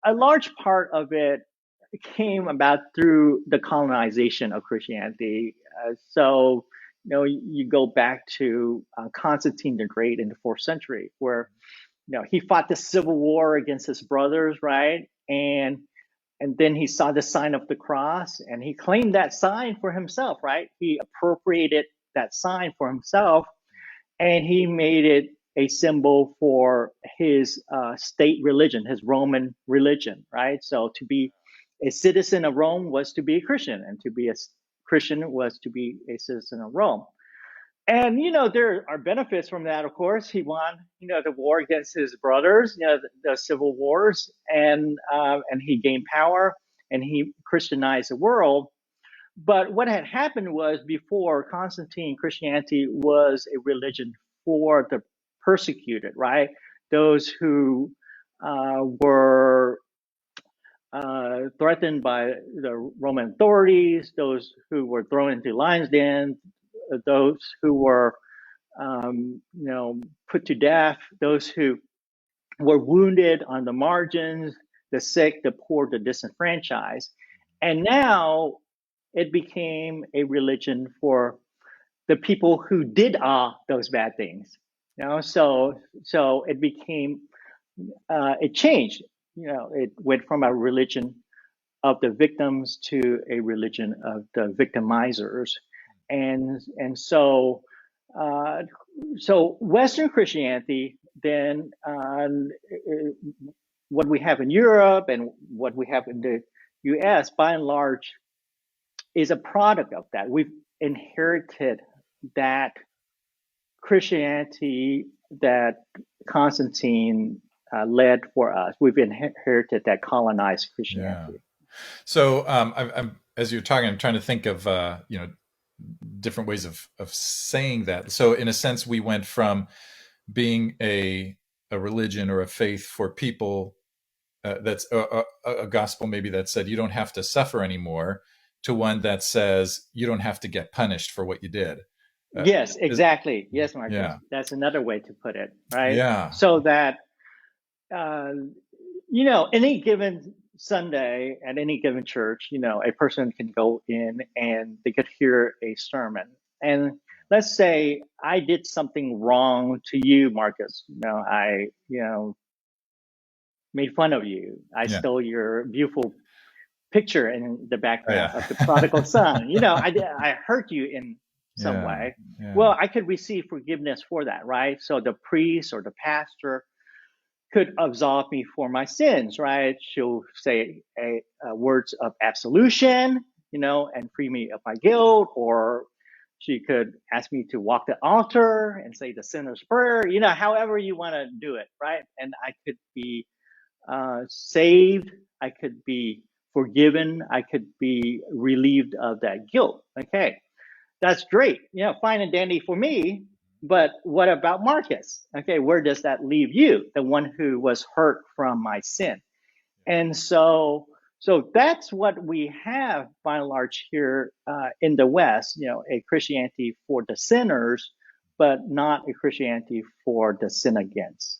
a large part of it came about through the colonization of Christianity. So, you go back to Constantine the Great in the fourth century, where he fought the civil war against his brothers, right? And then he saw the sign of the cross, and he claimed that sign for himself, right? He appropriated that sign for himself, and he made it a symbol for his state religion, his Roman religion, right? So to be a citizen of Rome was to be a Christian, and to be a Christian was to be a citizen of Rome. And there are benefits from that. Of course, he won the war against his brothers, the civil wars, and he gained power, and he Christianized the world. But what had happened was, before Constantine, Christianity was a religion for the persecuted, right? Those who were threatened by the Roman authorities, those who were thrown into lions' dens, those who were, put to death, those who were wounded on the margins, the sick, the poor, the disenfranchised. And now it became a religion for the people who did all those bad things. So it became, it changed. It went from a religion of the victims to a religion of the victimizers. And so Western Christianity, then, what we have in Europe and what we have in the US, by and large, is a product of that. We've inherited that Christianity that Constantine led for us. We've inherited that colonized Christianity. Yeah. So I'm as you're talking, I'm trying to think of different ways of saying that. So in a sense, we went from being a religion or a faith for people that's a gospel maybe that said you don't have to suffer anymore, to one that says you don't have to get punished for what you did. Yes, exactly. Yes, Marcus. Yeah. That's another way to put it, right? Yeah. So that, any given Sunday at any given church, a person can go in and they could hear a sermon. And let's say I did something wrong to you, Marcus. I, made fun of you. I stole your beautiful picture in the background of the prodigal son. I hurt you in some way. Yeah. Well, I could receive forgiveness for that, right? So the priest or the pastor could absolve me for my sins, right? She'll say words of absolution, and free me of my guilt, or she could ask me to walk the altar and say the sinner's prayer, however you want to do it, right? And I could be saved, I could be forgiven, I could be relieved of that guilt. Okay, that's great. Fine and dandy for me. But what about Marcus? Okay, where does that leave you, the one who was hurt from my sin? And so that's what we have, by and large, here in the West. A Christianity for the sinners, but not a Christianity for the sin against.